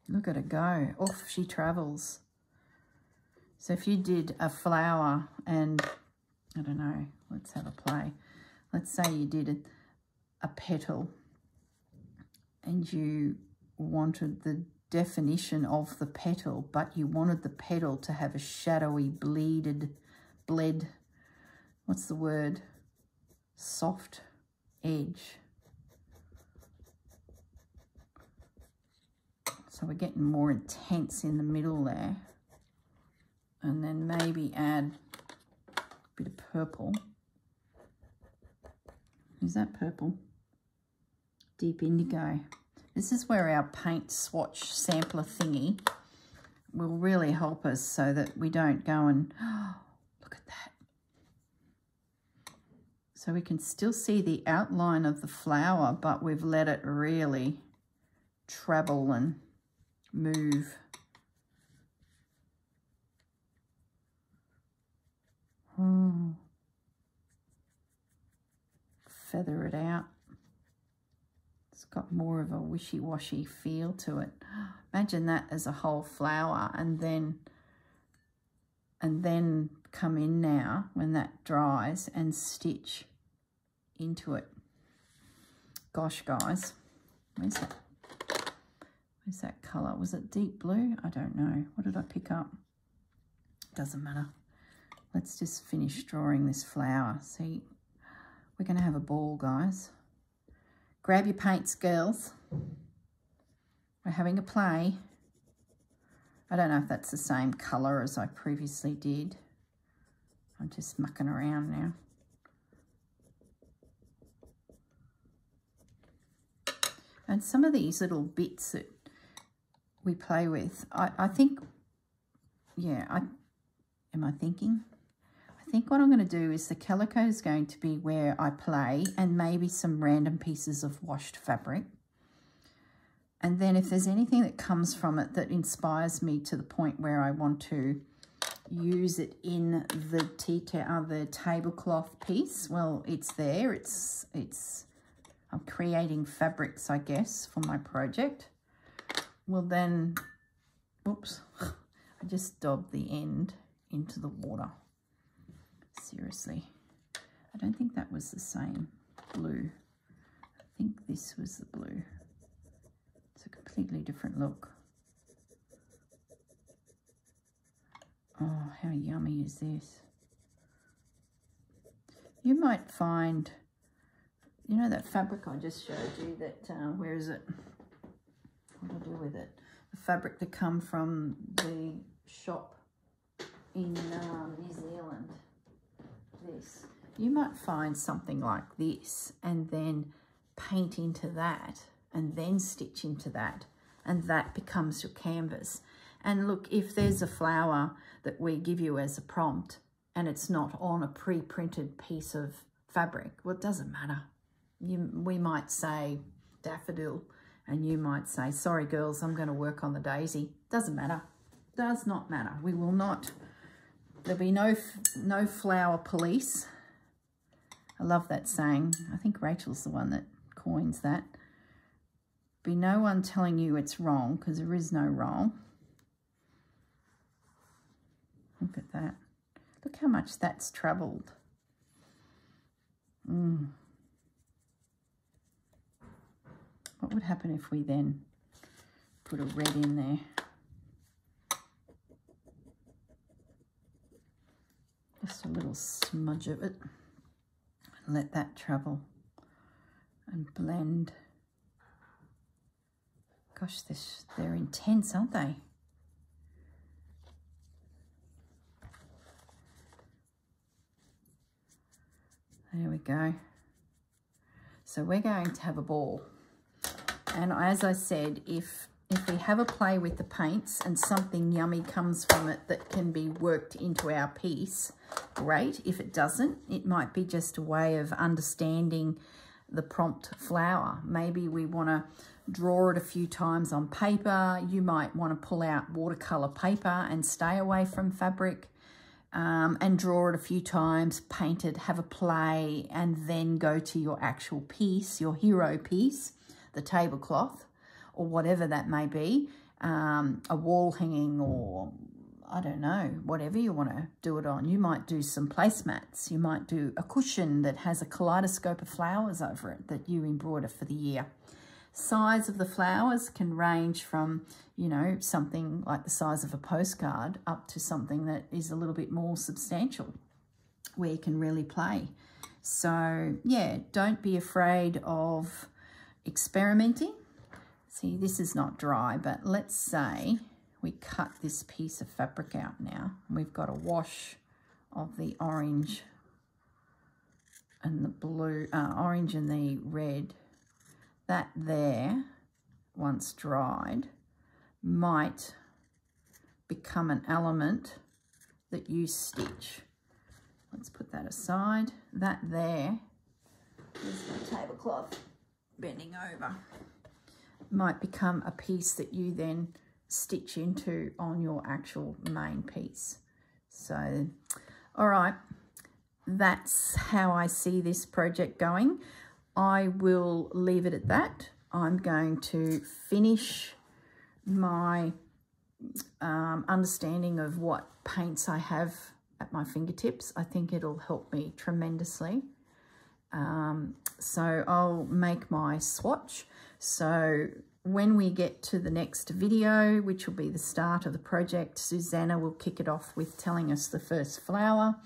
Look at her go. Off she travels. So if you did a flower and, I don't know, let's have a play. Let's say you did a petal and you wanted the definition of the petal, but you wanted the petal to have a shadowy, bled, what's the word? Soft edge. So we're getting more intense in the middle there. And then maybe add a bit of purple. Is that purple? Deep indigo. This is where our paint swatch sampler thingy will really help us so that we don't go and, oh, look at that. So we can still see the outline of the flower, but we've let it really travel and move. Feather it out. It's got more of a wishy-washy feel to it. Imagine that as a whole flower, and then come in now when that dries and stitch into it. Gosh, guys, where's that colour? Was it deep blue? I don't know. What did I pick up? Doesn't matter. Let's just finish drawing this flower. See, we're going to have a ball, guys. Grab your paints, girls. We're having a play. I don't know if that's the same colour as I previously did. I'm just mucking around now. And some of these little bits that we play with, I think, yeah, am I thinking? I think what I'm going to do is the calico is going to be where I play, and maybe some random pieces of washed fabric. And then if there's anything that comes from it that inspires me to the point where I want to use it in the tablecloth piece, well, it's there. I'm creating fabrics, I guess, for my project. Well then, oops, I just daubed the end into the water. Seriously, I don't think that was the same blue. I think this was the blue. It's a completely different look. Oh, how yummy is this? You might find, you know, that fabric I just showed you, that, where is it? What do I do with it? The fabric that come from the shop in New Zealand. This. You might find something like this and then paint into that and then stitch into that, and that becomes your canvas. And look, if there's a flower that we give you as a prompt and it's not on a pre-printed piece of fabric, well, it doesn't matter. We might say daffodil and you might say, sorry girls, I'm going to work on the daisy. Doesn't matter. Does not matter. We will not, there'll be no flower police. I love that saying. I think Rachel's the one that coins that. Be no one telling you it's wrong, because there is no wrong. Look at that. Look how much that's travelled. What would happen if we then put a red in there? Just a little smudge of it. And let that travel and blend. Gosh, they're intense, aren't they? There we go. So we're going to have a ball. And as I said, if we have a play with the paints and something yummy comes from it that can be worked into our piece, great. If it doesn't, it might be just a way of understanding the prompt flower. Maybe we want to draw it a few times on paper. You might want to pull out watercolour paper and stay away from fabric, and draw it a few times, paint it, have a play, and then go to your actual piece, your hero piece, the tablecloth, or whatever that may be, a wall hanging, or I don't know, whatever you want to do it on. You might do some placemats. You might do a cushion that has a kaleidoscope of flowers over it that you embroider for the year. Size of the flowers can range from, you know, something like the size of a postcard up to something that is a little bit more substantial, where you can really play. So, yeah, don't be afraid of experimenting. See, this is not dry, but let's say we cut this piece of fabric out now. We've got a wash of the orange and the blue, orange and the red. That there, once dried, might become an element that you stitch. Let's put that aside. That there is my tablecloth bending over. Might become a piece that you then stitch into on your actual main piece. So, all right, that's how I see this project going. I will leave it at that. I'm going to finish my understanding of what paints I have at my fingertips. I think it'll help me tremendously. So I'll make my swatch. So when we get to the next video, which will be the start of the project, Susanna will kick it off with telling us the first flower.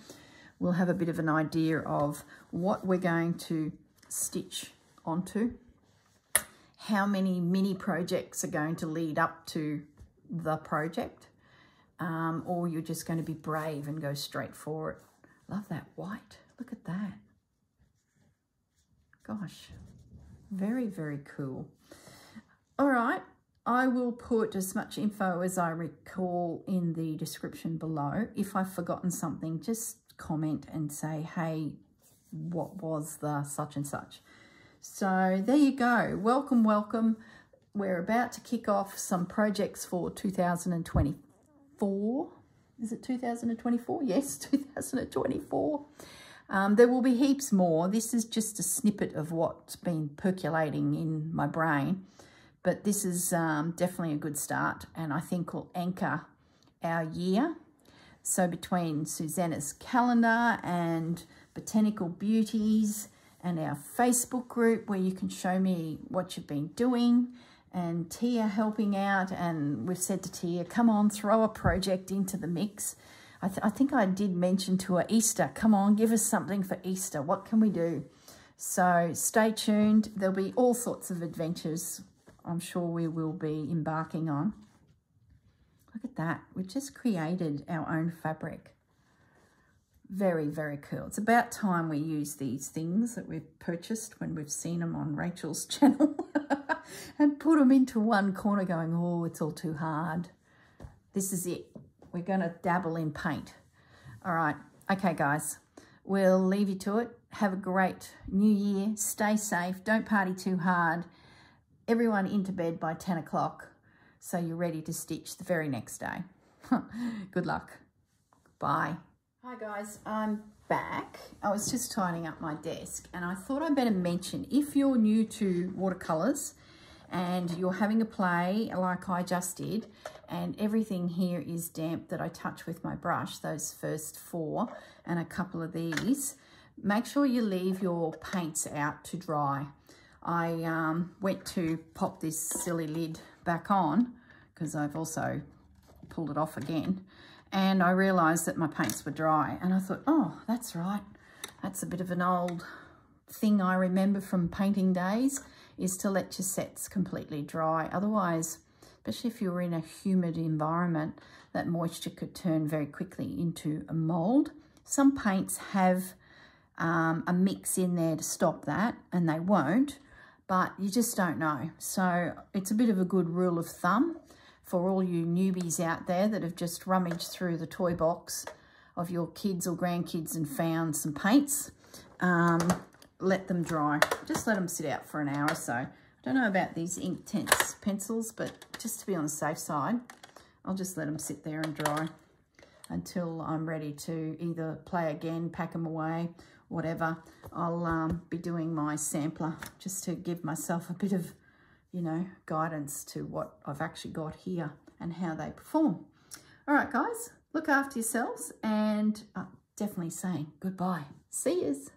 We'll have a bit of an idea of what we're going to stitch onto, how many mini projects are going to lead up to the project, or you're just going to be brave and go straight for it. Love that white. Look at that. Gosh, very, very cool. All right, I will put as much info as I recall in the description below. If I've forgotten something, just comment and say, hey, what was the such and such? So there you go. Welcome, welcome. We're about to kick off some projects for 2024. Is it 2024? Yes, 2024. There will be heaps more. This is just a snippet of what's been percolating in my brain. But this is definitely a good start, and I think will anchor our year. So between Susanna's calendar and Botanical Beauties and our Facebook group where you can show me what you've been doing, and Tia helping out, and we've said to Tia, come on, throw a project into the mix. I think I did mention to her Easter, come on, give us something for Easter. What can we do? So stay tuned. There'll be all sorts of adventures I'm sure we will be embarking on. Look at that. We've just created our own fabric. Very, very cool. It's about time we use these things that we've purchased when we've seen them on Rachel's channel and put them into one corner going, oh, it's all too hard. This is it. We're going to dabble in paint. All right. Okay, guys. We'll leave you to it. Have a great new year. Stay safe. Don't party too hard. Everyone into bed by 10 o'clock so you're ready to stitch the very next day. Good luck. Bye. Hi guys, I'm back. I was just tidying up my desk and I thought I'd better mention, if you're new to watercolours and you're having a play like I just did, and everything here is damp that I touch with my brush, those first 4 and a couple of these, make sure you leave your paints out to dry. I went to pop this silly lid back on because I've also pulled it off again, and I realised that my paints were dry, and I thought, oh, that's right. That's a bit of an old thing I remember from painting days, is to let your sets completely dry. Otherwise, especially if you're in a humid environment, that moisture could turn very quickly into a mould. Some paints have a mix in there to stop that, and they won't, but you just don't know. So it's a bit of a good rule of thumb for all you newbies out there that have just rummaged through the toy box of your kids or grandkids and found some paints. Let them dry. Just let them sit out for an hour or so. I don't know about these Inktense pencils, but just to be on the safe side, I'll just let them sit there and dry until I'm ready to either play again, pack them away, whatever. I'll be doing my sampler just to give myself a bit of, you know, guidance to what I've actually got here and how they perform. All right, guys, look after yourselves, and definitely saying goodbye. See yous.